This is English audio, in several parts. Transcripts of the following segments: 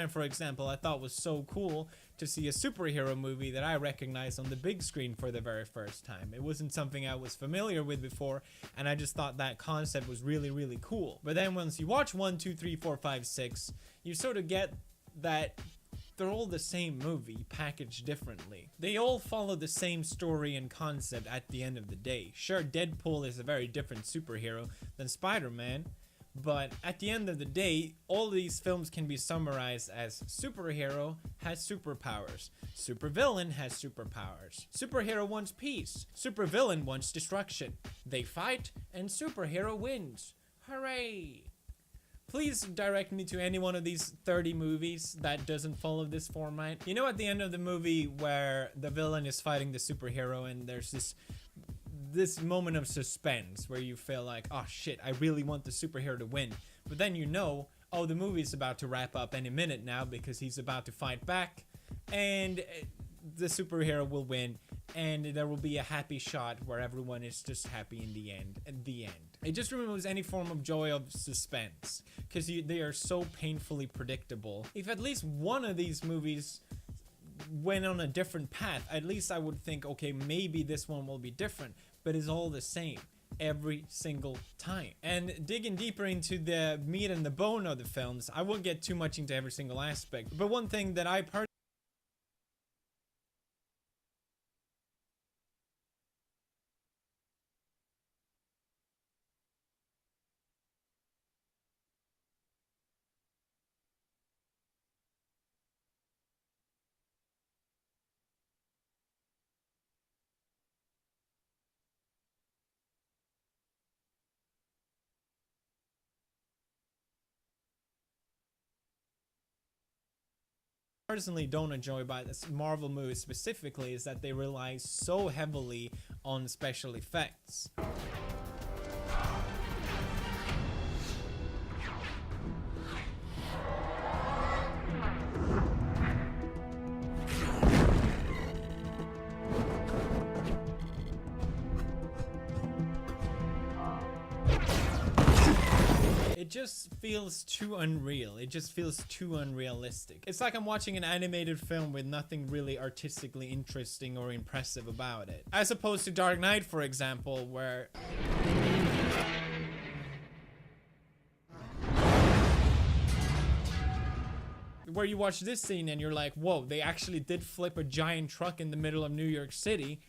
For example, I thought was so cool to see a superhero movie that I recognized on the big screen for the very first time. It wasn't something I was familiar with before, and I just thought that concept was really, really cool. But then once you watch 1, 2, 3, 4, 5, 6, you sort of get that they're all the same movie, packaged differently. They all follow the same story and concept at the end of the day. Sure, Deadpool is a very different superhero than Spider-Man, but at the end of the day, all these films can be summarized as superhero has superpowers, supervillain has superpowers, superhero wants peace, supervillain wants destruction. They fight, and superhero wins. Hooray! Please direct me to any one of these 30 movies that doesn't follow this format. You know, at the end of the movie where the villain is fighting the superhero and there's this moment of suspense where you feel like, oh shit, I really want the superhero to win. But then you know, oh, the movie's about to wrap up any minute now because he's about to fight back and the superhero will win and there will be a happy shot where everyone is just happy in the end. At the end. It just removes any form of joy of suspense because they are so painfully predictable. If at least one of these movies went on a different path, at least I would think, okay, maybe this one will be different, but it's all the same every single time. And digging deeper into the meat and the bone of the films, I won't get too much into every single aspect, but one thing that I personally don't enjoy about this Marvel movie specifically is that they rely so heavily on special effects. It just feels too unreal. It just feels too unrealistic. It's like I'm watching an animated film with nothing really artistically interesting or impressive about it. As opposed to Dark Knight, for example, where you watch this scene and you're like, whoa, they actually did flip a giant truck in the middle of New York City.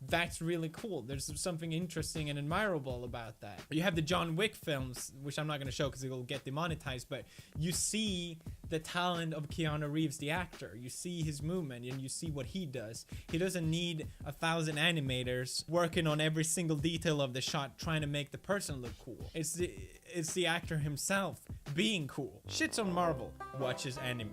That's really cool. There's something interesting and admirable about that. You have the John Wick films, which I'm not going to show because it will get demonetized, but you see the talent of Keanu Reeves, the actor. You see his movement and you see what he does. He doesn't need 1,000 animators working on every single detail of the shot trying to make the person look cool. It's the actor himself being cool. Shits on Marvel, watches anime.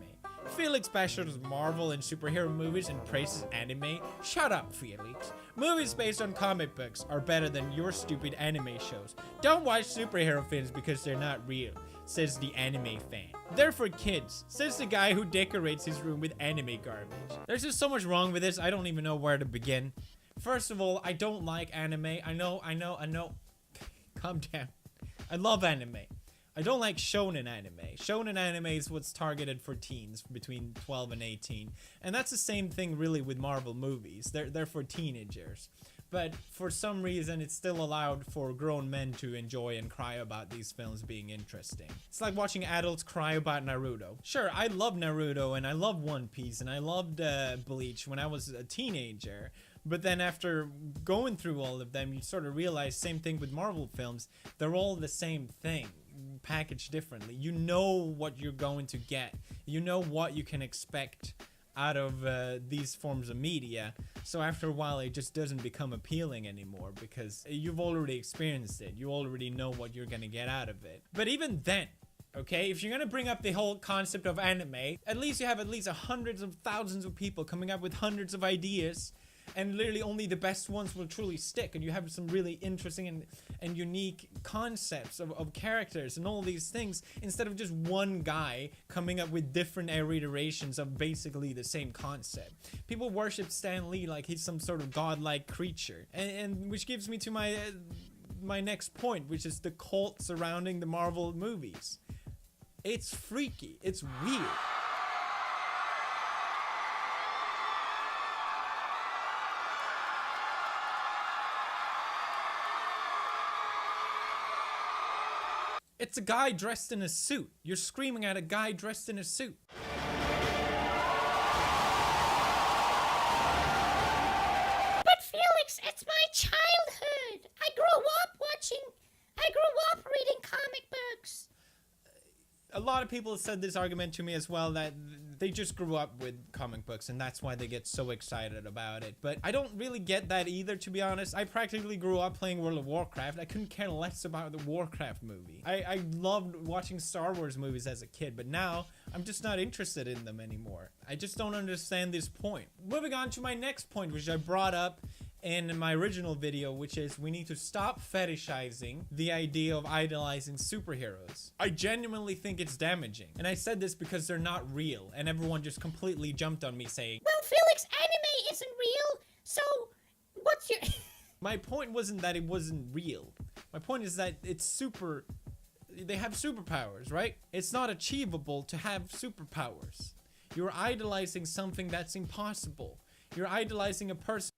Felix bashes Marvel and superhero movies and praises anime. Shut up, Felix. Movies based on comic books are better than your stupid anime shows. Don't watch superhero films because they're not real, says the anime fan. They're for kids, says the guy who decorates his room with anime garbage. There's just so much wrong with this, I don't even know where to begin. First of all, I don't like anime. I know. Calm down. I love anime. I don't like shonen anime. Shonen anime is what's targeted for teens between 12 and 18. And that's the same thing really with Marvel movies. They're for teenagers. But for some reason, it's still allowed for grown men to enjoy and cry about these films being interesting. It's like watching adults cry about Naruto. Sure, I love Naruto and I love One Piece and I loved Bleach when I was a teenager. But then after going through all of them, you sort of realize, same thing with Marvel films, they're all the same thing, packaged differently. You know what you're going to get. You know what you can expect out of these forms of media. So after a while, it just doesn't become appealing anymore because you've already experienced it. You already know what you're going to get out of it. But even then, okay, if you're going to bring up the whole concept of anime, at least you have at least hundreds of thousands of people coming up with hundreds of ideas, and literally only the best ones will truly stick, and you have some really interesting and unique concepts of characters and all these things, instead of just one guy coming up with different iterations of basically the same concept. People worship Stan Lee like he's some sort of godlike creature, and which gives me to my next point, which is the cult surrounding the Marvel movies. It's freaky. It's weird. It's a guy dressed in a suit. You're screaming at a guy dressed in a suit. But Felix, it's my childhood. I grew up reading comic books. A lot of people have said this argument to me as well, that they just grew up with comic books and that's why they get so excited about it. But I don't really get that either, to be honest. I practically grew up playing World of Warcraft. I couldn't care less about the Warcraft movie. I loved watching Star Wars movies as a kid, but now I'm just not interested in them anymore. I just don't understand this point. Moving on to my next point, which I brought up in my original video, which is we need to stop fetishizing the idea of idolizing superheroes. I genuinely think it's damaging. And I said this because they're not real, and everyone just completely jumped on me saying, well, Felix, anime isn't real, so what's your... My point wasn't that it wasn't real. My point is that they have superpowers, right? It's not achievable to have superpowers. You're idolizing something that's impossible. You're idolizing a person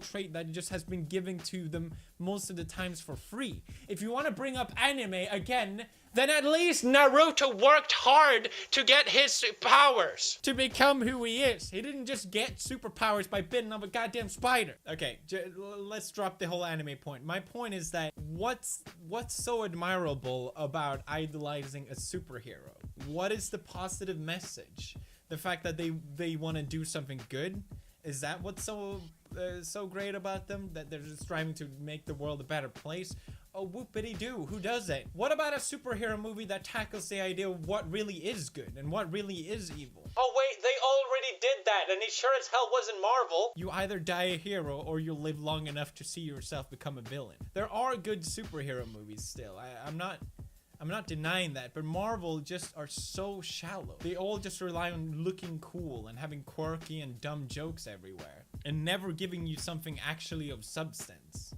trait that just has been given to them most of the times for free. If you want to bring up anime again, then at least Naruto worked hard to get his powers, to become who he is. He didn't just get superpowers by biting up a goddamn spider. Okay, let's drop the whole anime point. My point is that what's so admirable about idolizing a superhero? What is the positive message? The fact that they want to do something good? Is that what's so great about them? That they're just striving to make the world a better place? Oh, whoopity-doo, who does it? What about a superhero movie that tackles the idea of what really is good and what really is evil? Oh wait, they already did that, and it sure as hell wasn't Marvel. You either die a hero or you live long enough to see yourself become a villain. There are good superhero movies still. I'm not denying that, but Marvel just are so shallow. They all just rely on looking cool and having quirky and dumb jokes everywhere, and never giving you something actually of substance.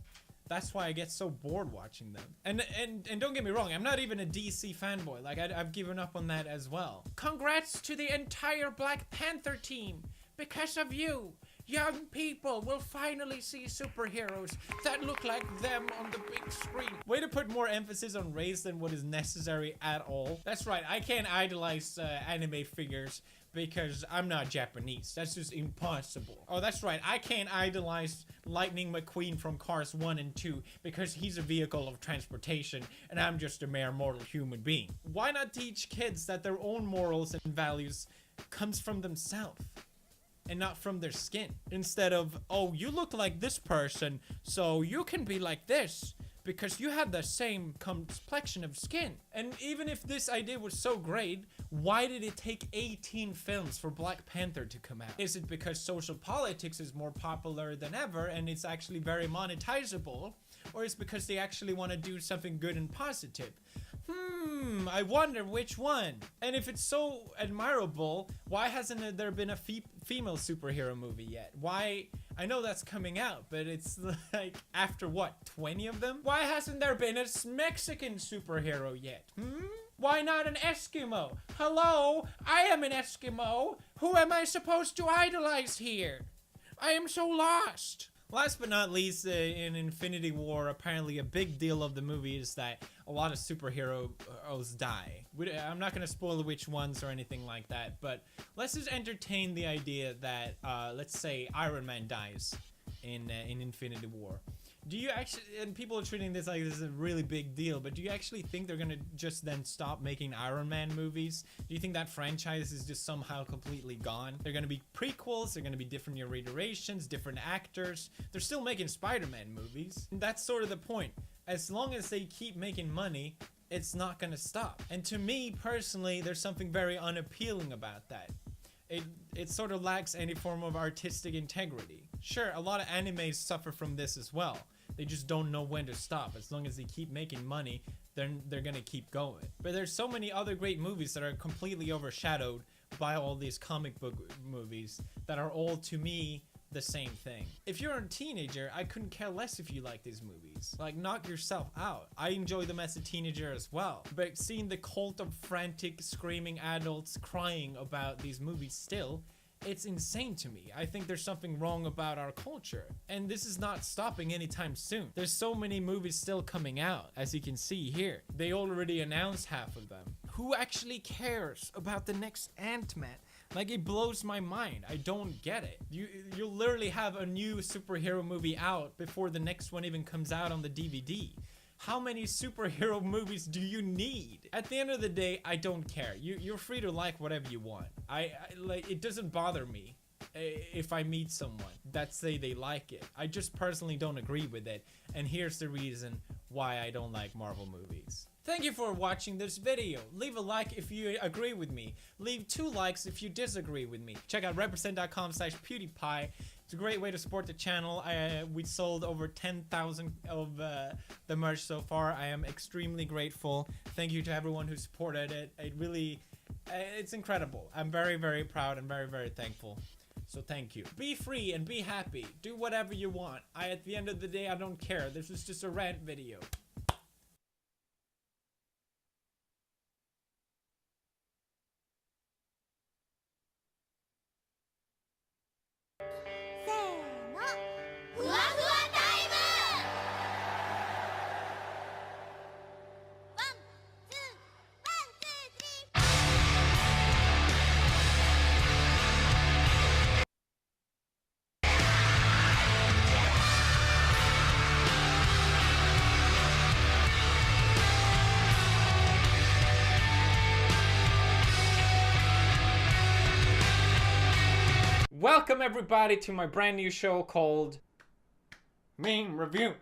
That's why I get so bored watching them. And don't get me wrong, I'm not even a DC fanboy. Like, I've given up on that as well. Congrats to the entire Black Panther team. Because of you, young people will finally see superheroes that look like them on the big screen. Way to put more emphasis on race than what is necessary at all. That's right, I can't idolize anime figures because I'm not Japanese. That's just impossible. Oh, that's right, I can't idolize Lightning McQueen from Cars 1 and 2 because he's a vehicle of transportation and I'm just a mere mortal human being. Why not teach kids that their own morals and values comes from themselves and not from their skin? Instead of, oh, you look like this person, so you can be like this because you have the same complexion of skin. And even if this idea was so great, why did it take 18 films for Black Panther to come out? Is it because social politics is more popular than ever and it's actually very monetizable? Or is it because they actually want to do something good and positive? I wonder which one. And if it's so admirable, why hasn't there been a female superhero movie yet? Why? I know that's coming out, but it's like after what, 20 of them? Why hasn't there been a Mexican superhero yet? Why not an Eskimo? Hello, I am an Eskimo. Who am I supposed to idolize here? I am so lost. Last but not least, in Infinity War, apparently a big deal of the movie is that a lot of superheroes die. I'm not going to spoil which ones or anything like that, but let's just entertain the idea that, let's say, Iron Man dies in Infinity War. Do you actually, and people are treating this like this is a really big deal, but do you actually think they're gonna just then stop making Iron Man movies? Do you think that franchise is just somehow completely gone? They're gonna be prequels, they're gonna be different iterations, different actors. They're still making Spider-Man movies. And that's sort of the point. As long as they keep making money, it's not gonna stop. And to me, personally, there's something very unappealing about that. It sort of lacks any form of artistic integrity. Sure, a lot of animes suffer from this as well. They just don't know when to stop. As long as they keep making money, then they're gonna keep going. But there's so many other great movies that are completely overshadowed by all these comic book movies that are all, to me, the same thing. If you're a teenager, I couldn't care less if you like these movies. Like, knock yourself out. I enjoy them as a teenager as well. But seeing the cult of frantic, screaming adults crying about these movies still, it's insane to me. I think there's something wrong about our culture. And this is not stopping anytime soon. There's so many movies still coming out, as you can see here. They already announced half of them. Who actually cares about the next Ant-Man? Like, it blows my mind. I don't get it. You'll literally have a new superhero movie out before the next one even comes out on the DVD. How many superhero movies do you need? At the end of the day, I don't care. You're free to like whatever you want. I like, it doesn't bother me if I meet someone that say they like it. I just personally don't agree with it. And here's the reason why I don't like Marvel movies. Thank you for watching this video. Leave a like if you agree with me. Leave 2 likes if you disagree with me. Check out represent.com/pewdiepie. It's a great way to support the channel. We sold over 10,000 of the merch so far. I am extremely grateful. Thank you to everyone who supported it. It really, it's incredible. I'm very, very proud and very, very thankful. So thank you. Be free and be happy. Do whatever you want. At the end of the day, I don't care. This is just a rant video. Welcome everybody to my brand new show called Meme Review.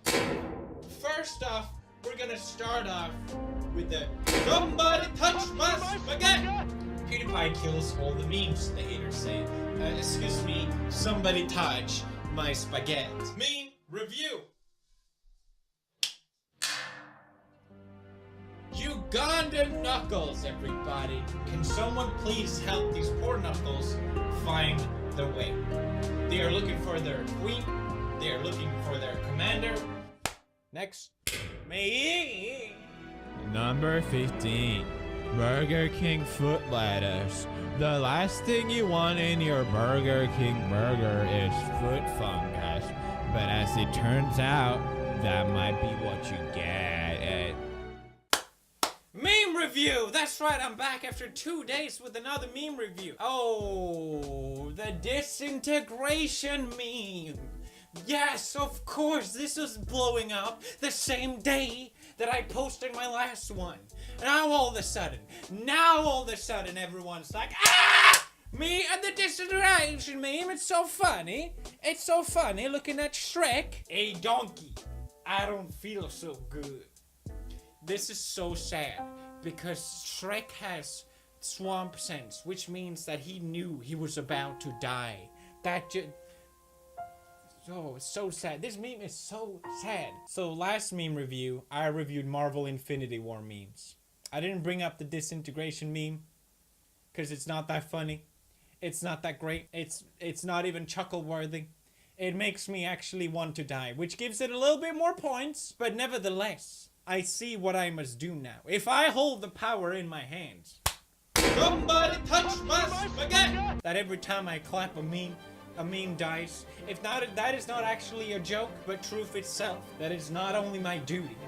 First off, we're gonna start off with the "Somebody touch my spaghetti!" PewDiePie kills all the memes, the haters say. Excuse me, somebody touch my spaghetti. Meme Review. Ugandan Knuckles, everybody. Can someone please help these poor Knuckles find the way? They are looking for their queen. They are looking for their commander. Next. Me. Number 15. Burger King foot lettuce. The last thing you want in your Burger King burger is foot fungus. But as it turns out, that might be what you get. Meme review! That's right, I'm back after 2 days with another meme review. Oh, the disintegration meme. Yes, of course, this was blowing up the same day that I posted my last one. Now all of a sudden, everyone's like, ah! Me and the disintegration meme, it's so funny. It's so funny looking at Shrek. A donkey. I don't feel so good. This is so sad because Shrek has swamp sense, which means that he knew he was about to die. That just... Oh, it's so sad. This meme is so sad. So last meme review, I reviewed Marvel Infinity War memes. I didn't bring up the disintegration meme because it's not that funny. It's not that great. It's not even chuckle worthy. It makes me actually want to die, which gives it a little bit more points, but nevertheless, I see what I must do now. If I hold the power in my hands, somebody touch my spaghetti! That every time I clap a meme dies. If not, that is not actually a joke, but truth itself. That is not only my duty,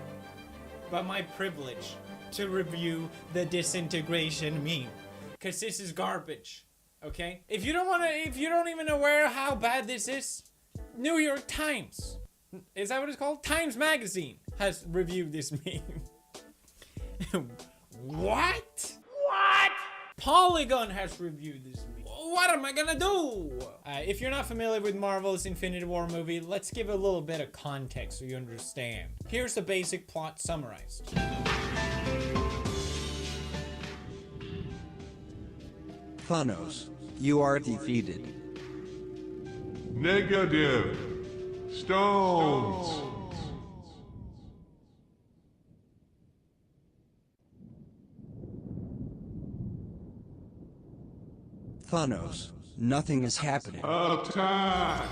but my privilege to review the disintegration meme. Cause this is garbage, okay? If you don't even aware how bad this is, New York Times, is that what it's called? Times Magazine has reviewed this meme. What? Polygon has reviewed this meme. What am I gonna do? If you're not familiar with Marvel's Infinity War movie, let's give a little bit of context so you understand. Here's the basic plot summarized. Thanos, you are defeated. Negative. Stones. Thanos, nothing is happening. Attack.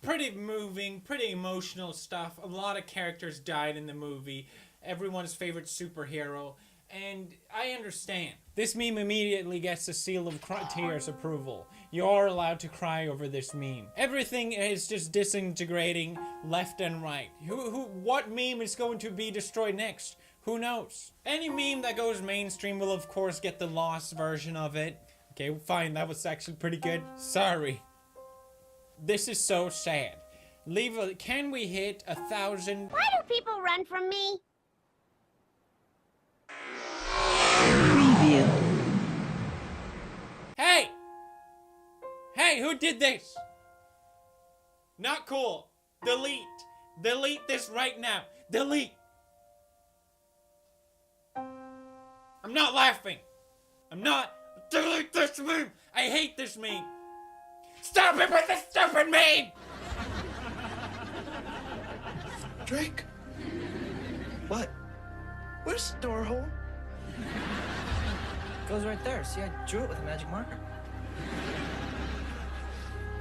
Pretty moving, pretty emotional stuff. A lot of characters died in the movie. Everyone's favorite superhero. And I understand. This meme immediately gets a seal of tears approval. You're allowed to cry over this meme. Everything is just disintegrating left and right. What meme is going to be destroyed next? Who knows? Any meme that goes mainstream will of course get the lost version of it. Okay, fine, that was actually pretty good. Sorry. This is so sad. Can we hit 1,000? Why do people run from me? Preview. Hey! Hey, who did this? Not cool. Delete. Delete this right now. Delete. I'm not laughing. I'm not. Delete this meme. I hate this meme. Stop it with this stupid meme! Drake? What? Where's the door hole? Goes right there. See, I drew it with a magic marker.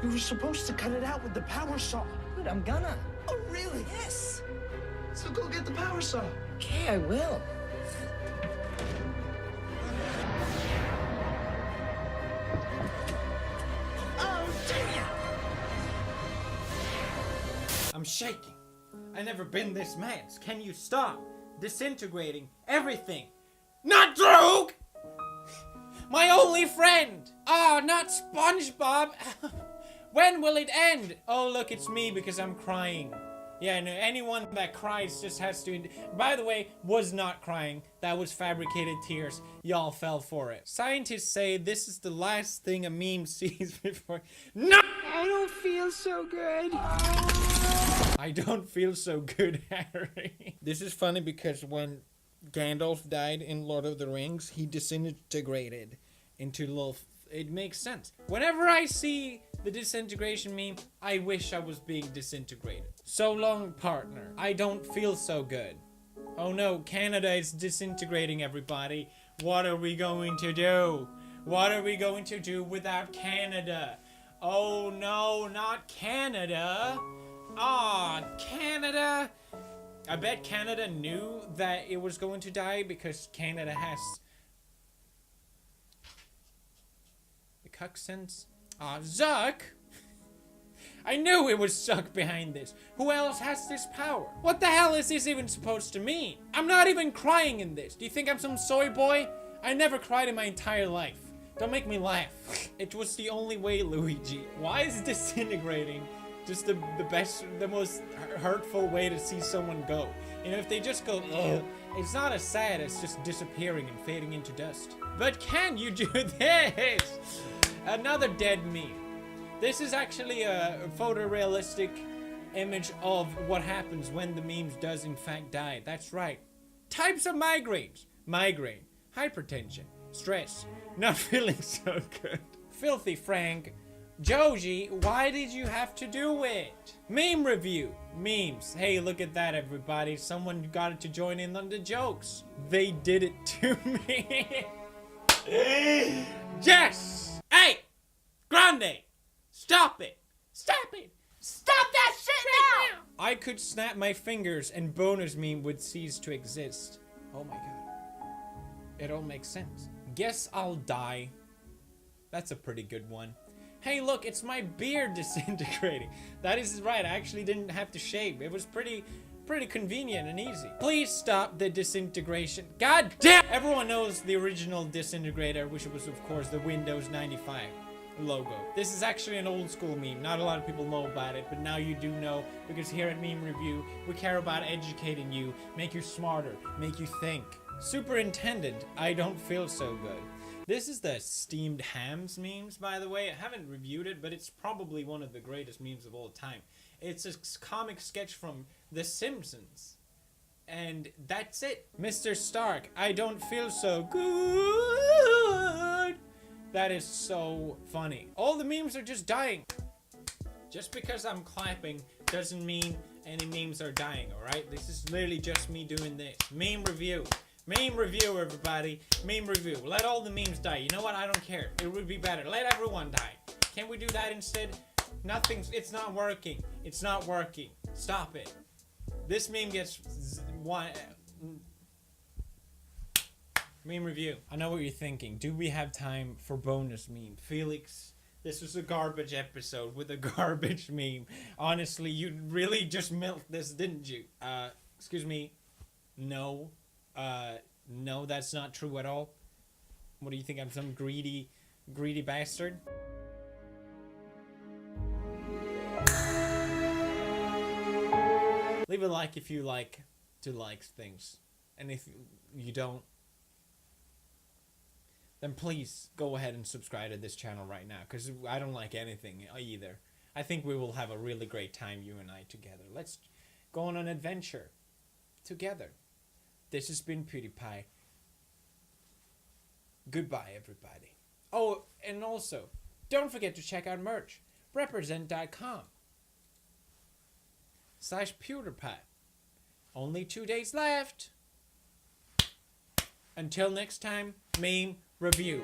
You were supposed to cut it out with the power saw. Dude, I'm gonna. Oh, really? Yes. So go get the power saw. Okay, I will. Oh, damn! I'm shaking. I've never been this mad. Can you stop disintegrating everything? Not Droog! My only friend! Oh, not SpongeBob! When will it end? Oh, look, it's me because I'm crying. Yeah, no, anyone that cries just has to... By the way, was not crying. That was fabricated tears. Y'all fell for it. Scientists say this is the last thing a meme sees before... No! I don't feel so good. I don't feel so good, Harry. This is funny because when Gandalf died in Lord of the Rings, he disintegrated into little... It makes sense. Whenever I see the disintegration meme, I wish I was being disintegrated. So long, partner. I don't feel so good. Oh no, Canada is disintegrating, everybody. What are we going to do? What are we going to do without Canada? Oh no, not Canada. Ah, Canada. I bet Canada knew that it was going to die because Canada has the cuck sense. Ah, Zuck. I knew it was Zuck behind this. Who else has this power? What the hell is this even supposed to mean? I'm not even crying in this. Do you think I'm some soy boy? I never cried in my entire life. Don't make me laugh. It was the only way, Luigi. Why is disintegrating just the best, the most hurtful way to see someone go? You know, if they just go, ugh, it's not as sad as just disappearing and fading into dust. But can you do this? Another dead meme. This is actually a photorealistic image of what happens when the memes does in fact die. That's right. Types of migraines. Migraine. Hypertension. Stress. Not feeling so good. Filthy Frank. Joji, why did you have to do it? Meme review. Memes. Hey, look at that, everybody. Someone got to join in on the jokes. They did it to me. Yes! Hey! Grande! Stop it! Stop it! Stop that shit now! I could snap my fingers and bonus meme would cease to exist. Oh my god. It all makes sense. Guess I'll die. That's a pretty good one. Hey, look, it's my beard disintegrating. That is right, I actually didn't have to shave. It was pretty convenient and easy. Please stop the disintegration. God damn! Everyone knows the original disintegrator, which was, of course, the Windows 95. logo. This is actually an old school meme. Not a lot of people know about it, but now you do know, because here at Meme Review, we care about educating you, make you smarter, make you think. Superintendent, I don't feel so good. This is the steamed hams memes, by the way. I haven't reviewed it, but it's probably one of the greatest memes of all time. It's a comic sketch from The Simpsons. And that's it. Mr. Stark, I don't feel so good. That is so funny. All the memes are just dying. Just because I'm clapping doesn't mean any memes are dying, alright? This is literally just me doing this. Meme review. Meme review, everybody. Meme review. Let all the memes die. You know what? I don't care. It would be better. Let everyone die. Can we do that instead? It's not working. It's not working. Stop it. This meme gets one. Meme review. I know what you're thinking. Do we have time for bonus meme? Felix, this was a garbage episode with a garbage meme. Honestly, you really just milked this, didn't you? Excuse me. No. No, that's not true at all. What do you think? I'm some greedy bastard? Leave a like if you like to like things. And if you don't, then please go ahead and subscribe to this channel right now, because I don't like anything either. I think we will have a really great time, you and I together. Let's go on an adventure together. This has been PewDiePie. Goodbye, everybody. Oh, and also, don't forget to check out merch. Represent.com/PewDiePie. Only 2 days left. Until next time, Meme Review.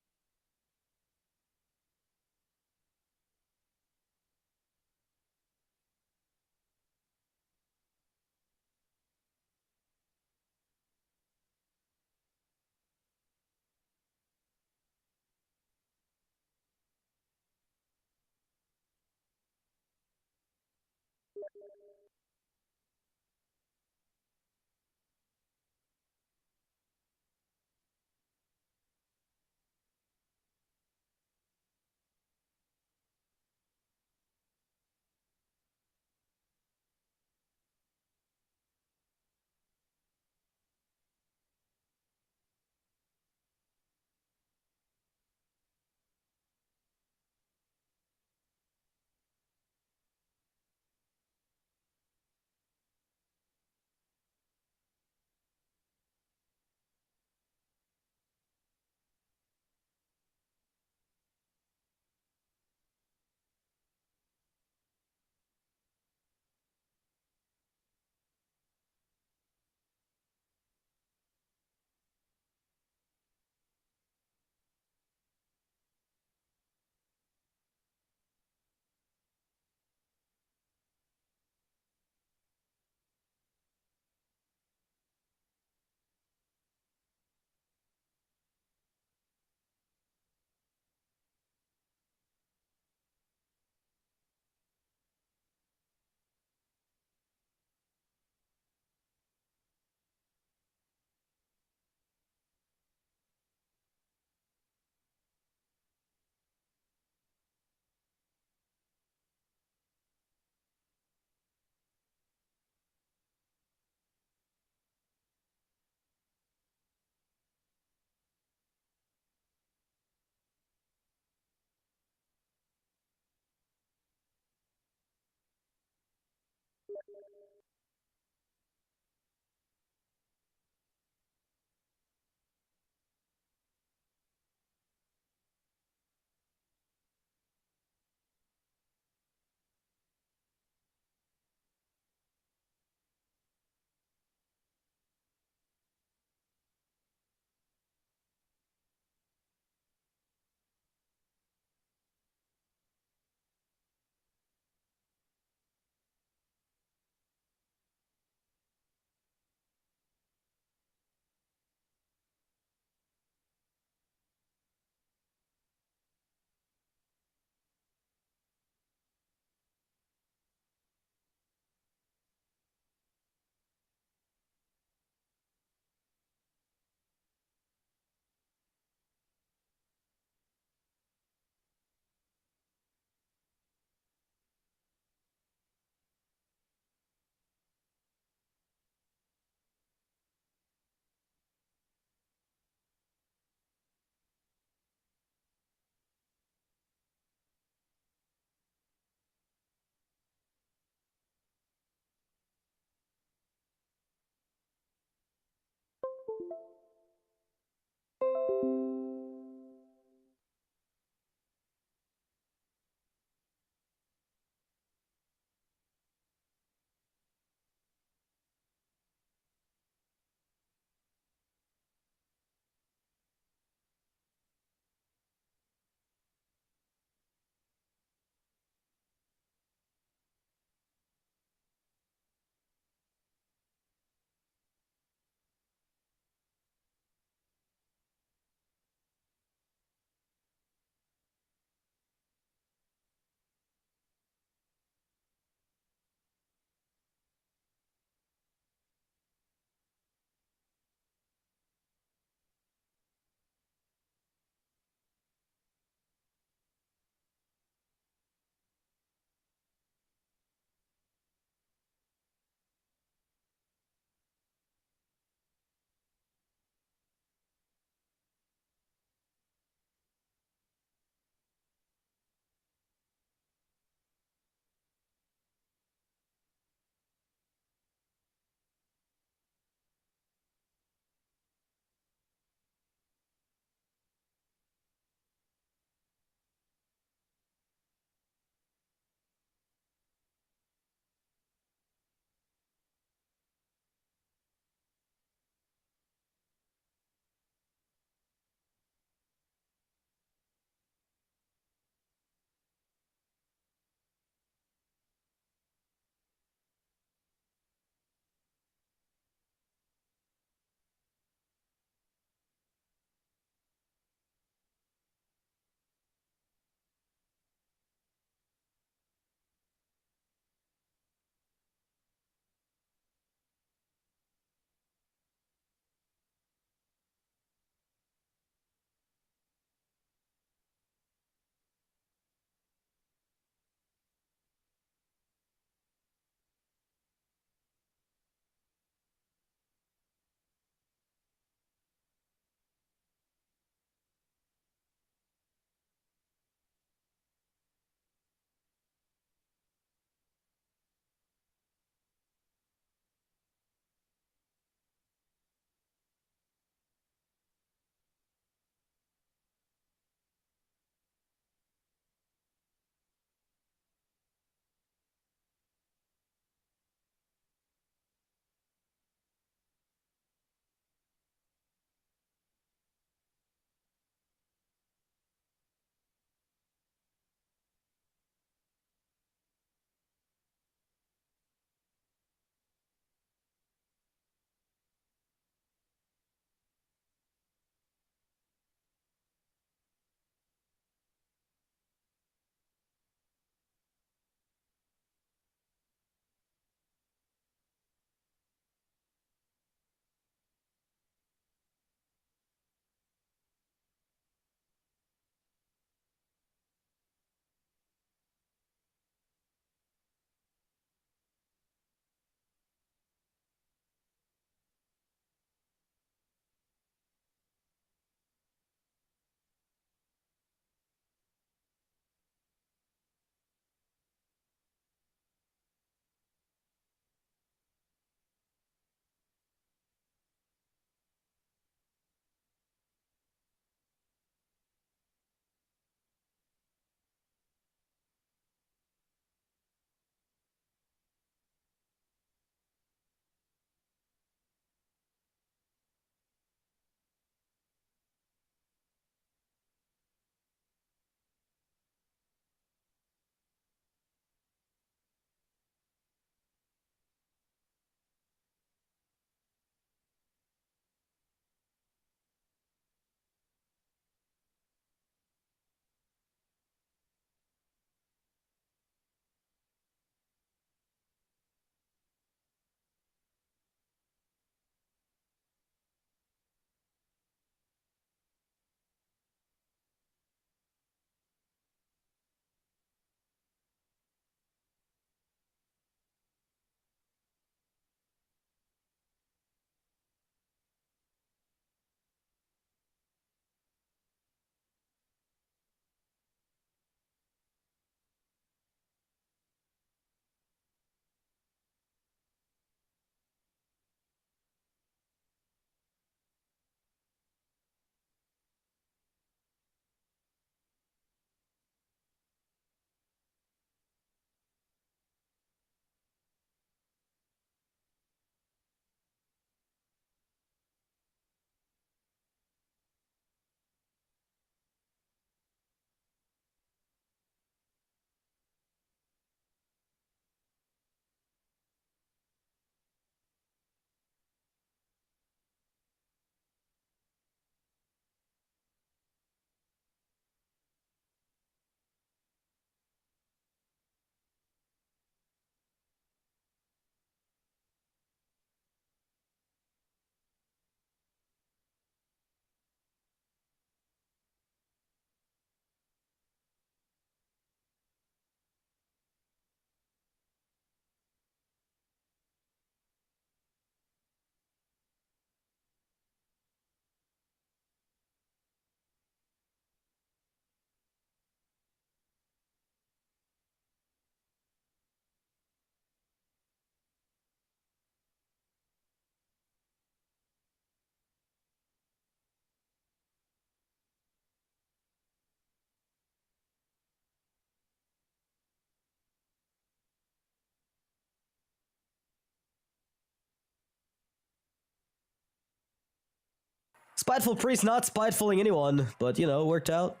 Spiteful Priest not spitefuling anyone, but, you know, worked out.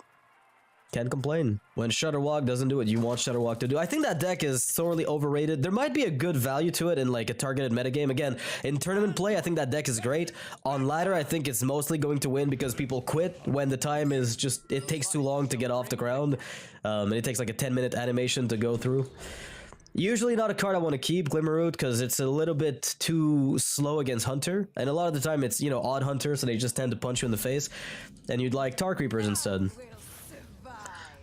Can't complain. When Shutterwalk doesn't do what you want Shutterwalk to do. I think that deck is thoroughly overrated. There might be a good value to it in like a targeted metagame. Again, in tournament play, I think that deck is great. On ladder, I think it's mostly going to win because people quit when the time is just, it takes too long to get off the ground. And it takes like a 10-minute animation to go through. Usually not a card I want to keep, Glimmerroot, because it's a little bit too slow against Hunter. And a lot of the time it's, you know, odd Hunter, so they just tend to punch you in the face. And you'd like Tar Creepers instead.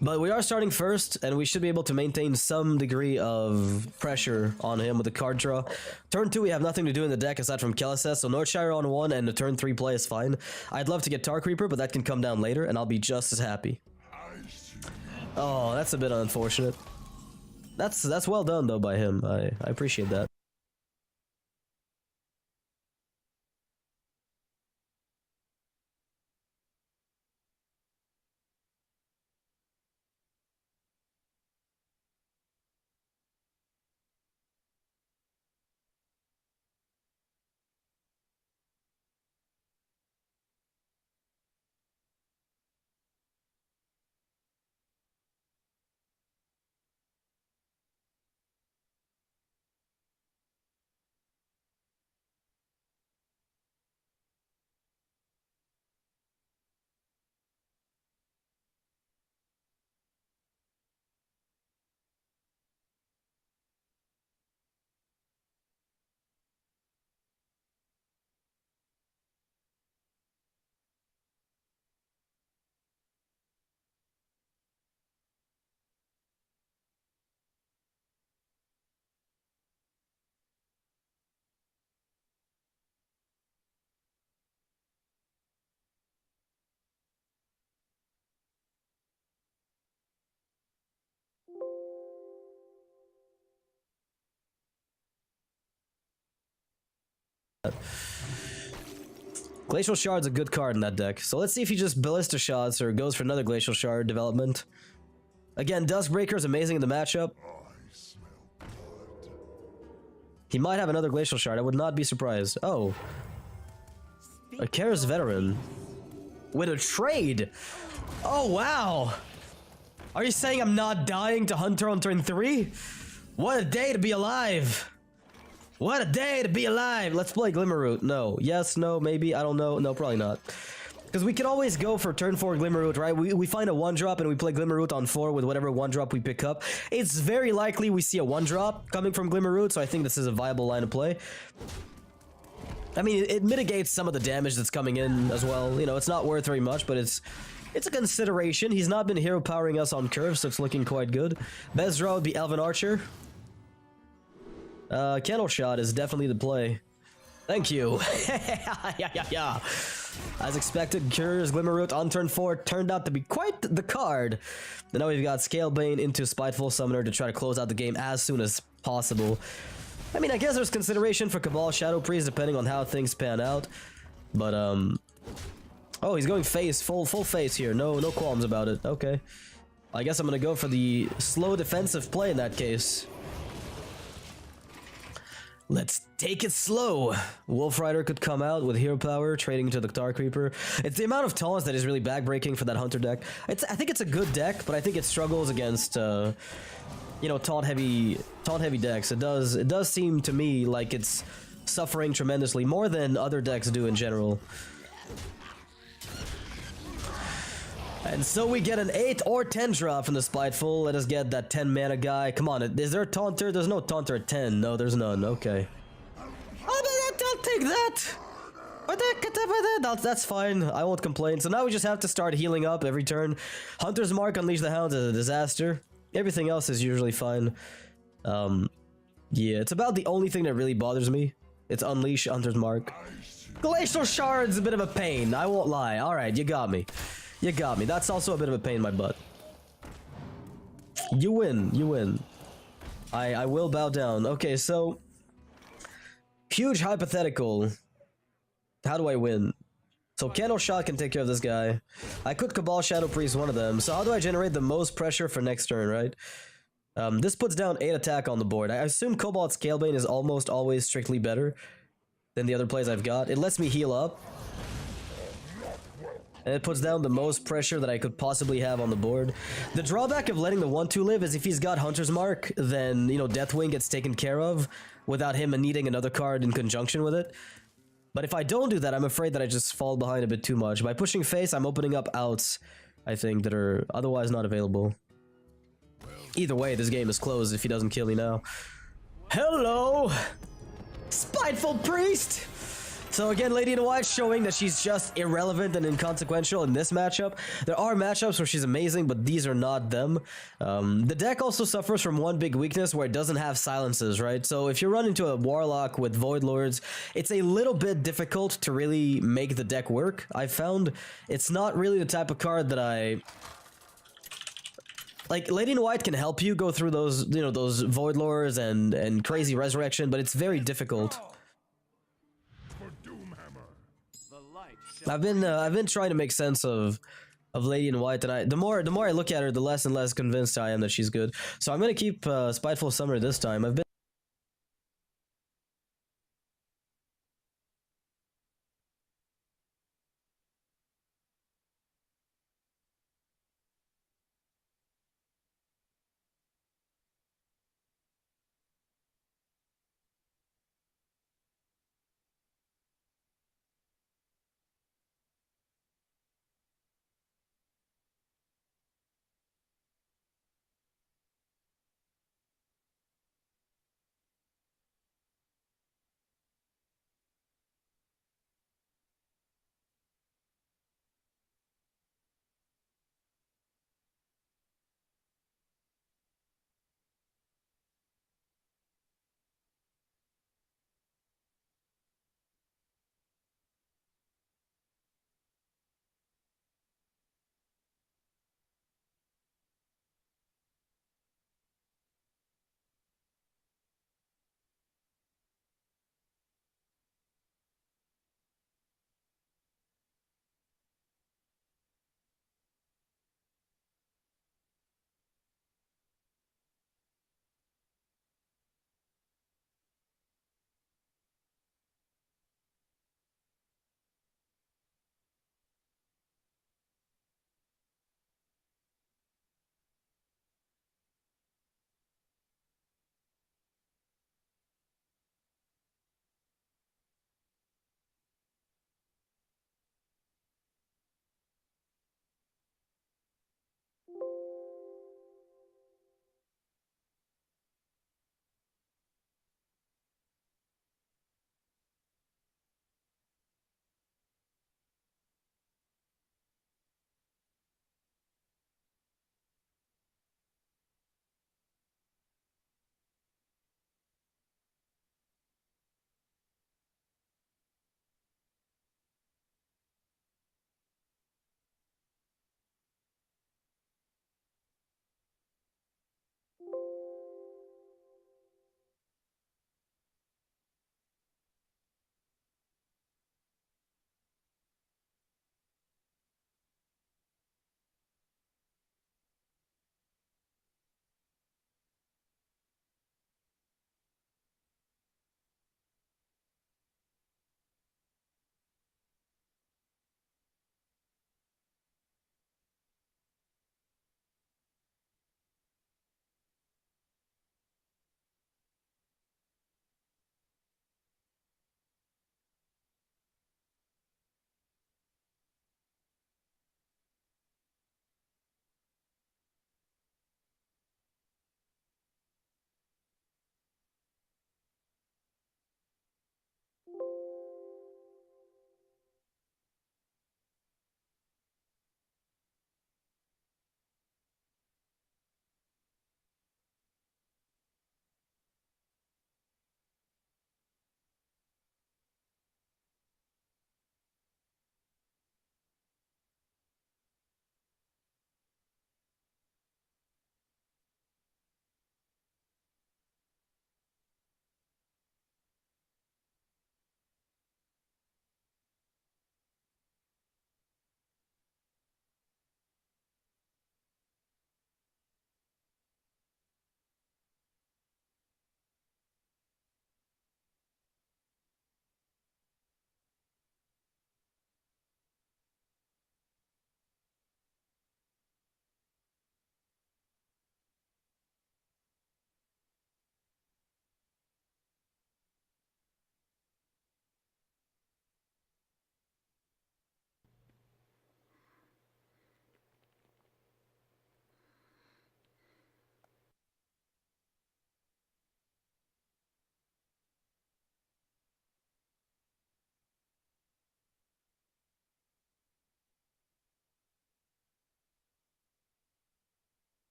But we are starting first, and we should be able to maintain some degree of pressure on him with the card draw. Turn 2, we have nothing to do in the deck aside from Keleseth, so Northshire on 1, and the turn 3 play is fine. I'd love to get Tar Creeper, but that can come down later, and I'll be just as happy. Oh, that's a bit unfortunate. That's well done, though, by him. I appreciate that. Glacial Shard's a good card in that deck, so let's see if he just Ballista Shots or goes for another Glacial Shard development. Again, Duskbreaker is amazing in the matchup. He might have another Glacial Shard, I would not be surprised. Oh. A Karis Veteran. With a trade! Oh, wow! Are you saying I'm not dying to Hunter on turn 3? What a day to be alive! What a day to be alive! Let's play Glimmerroot. No. Yes, no, maybe, I don't know. No, probably not. Because we can always go for turn 4 Glimmerroot, right? We find a 1-drop and we play Glimmerroot on 4 with whatever 1-drop we pick up. It's very likely we see a 1-drop coming from Glimmerroot, so I think this is a viable line of play. I mean, it mitigates some of the damage that's coming in as well. You know, it's not worth very much, but it's a consideration. He's not been hero powering us on curve, so it's looking quite good. Best draw would be Elven Archer. Candle Shot is definitely the play. Thank you. yeah. As expected, Curious Glimmerroot on turn 4 turned out to be quite the card. And now we've got Scalebane into Spiteful Summoner to try to close out the game as soon as possible. I mean, I guess there's consideration for Cabal Shadow Priest depending on how things pan out. But, oh, he's going face, full face here. No qualms about it. Okay. I guess I'm gonna go for the slow defensive play in that case. Let's take it slow. Wolf Rider could come out with hero power, trading to the Tar Creeper. It's the amount of taunts that is really backbreaking for that Hunter deck. I think it's a good deck, but I think it struggles against, you know, taunt heavy decks. It does seem to me like it's suffering tremendously more than other decks do in general. And so we get an 8 or 10 drop from the Spiteful. Let us get that 10 mana guy. Come on, is there a Taunter? There's no Taunter at 10. No, there's none. Okay. Oh, I'll take that. That's fine. I won't complain. So now we just have to start healing up every turn. Hunter's Mark, Unleash the Hound is a disaster. Everything else is usually fine. Yeah, it's about the only thing that really bothers me. It's Unleash Hunter's Mark. Glacial Shard's a bit of a pain. I won't lie. Alright, you got me. You got me. That's also a bit of a pain in my butt. You win. I will bow down. Okay, so... Huge hypothetical. How do I win? So Candle Shot can take care of this guy. I could Cabal Shadow Priest one of them. So how do I generate the most pressure for next turn, right? This puts down 8 attack on the board. I assume Cobalt Scalebane is almost always strictly better than the other plays I've got. It lets me heal up. and it puts down the most pressure that I could possibly have on the board. The drawback of letting the 1/2 live is if he's got Hunter's Mark, then, you know, Deathwing gets taken care of without him needing another card in conjunction with it. But if I don't do that, I'm afraid that I just fall behind a bit too much. By pushing face, I'm opening up outs, I think, that are otherwise not available. Either way, this game is closed if he doesn't kill me now. Hello! Spiteful Priest! So again, Lady in White showing that she's just irrelevant and inconsequential in this matchup. There are matchups where she's amazing, but these are not them. The deck also suffers from one big weakness where it doesn't have silences, right? So if you run into a Warlock with Void Lords, it's a little bit difficult to really make the deck work. I found it's not really the type of card that I... Like, Lady in White can help you go through those, you know, those Void Lords and crazy Resurrection, but it's very difficult. I've been trying to make sense of Lady in White, and the more I look at her, the less and less convinced I am that she's good. So I'm gonna keep Spiteful Summer this time. I've been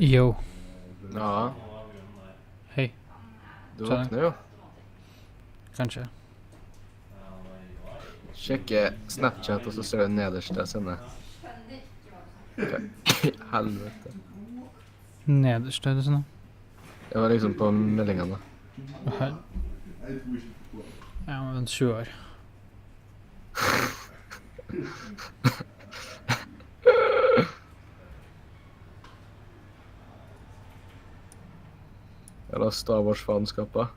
Yo, Ja, hei. du Sånn. våkner jo. Kanskje. Sjekke Snapchat, og så ser du nederst der sende. Helvete. Nederst er det sånn. Det var liksom på meldingene. Her. Ja, men 20 år. Eller Star Wars-faenskapet.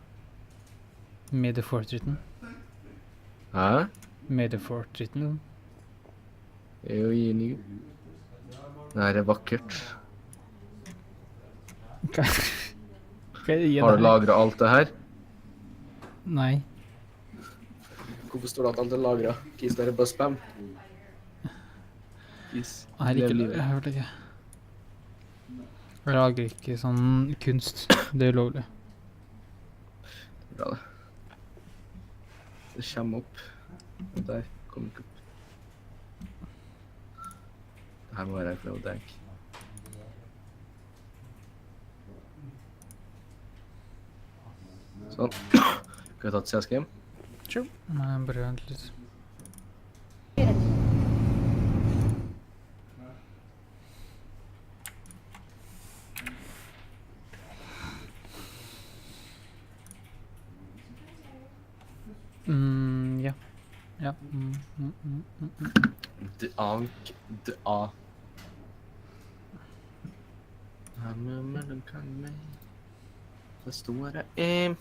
Mediefortritten. Hæ? Mediefortritten. Det er jo enig. Det her er vakkert. Hva er det? Har du lagret alt det her? Nei. Hvorfor står det at alt er lagret? Kis, det er bare spam. Kis, Jeg lev liker det. livet. Jeg hørte ikke. Jeg lager ikke sånn kunst. Det er ulovlig. Bra det. Det kommer opp. Der kom ikke opp. Det her må være for noe dank. Sånn. Skal vi ta et CS-game? Sure. Nei, bare vent litt. Ja. Ja. Dank. Da. Mellom kan meg. Det står jeg.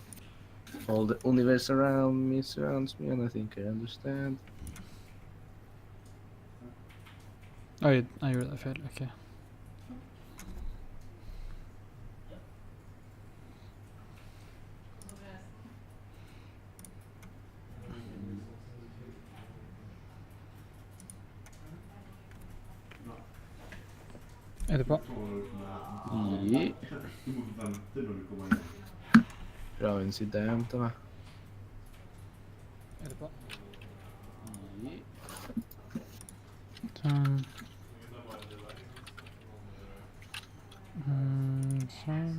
All the universe around me surrounds me, and I think I understand. Oi, jeg gjorde det feil. Ok. Er det på? Ja. Bra incident, da. Er det på? Sånn. Sånn.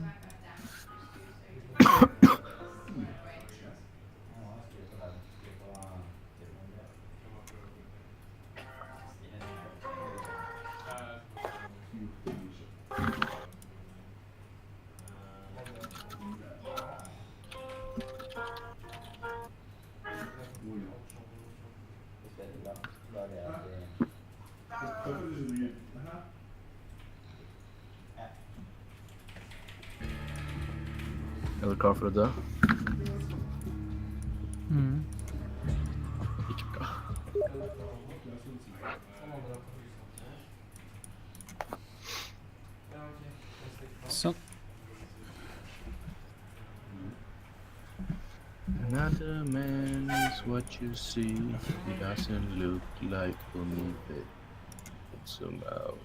Er du klar for å dø? Ikke bra. Sånn. Another man is what you see. He doesn't look like beneath it. But somehow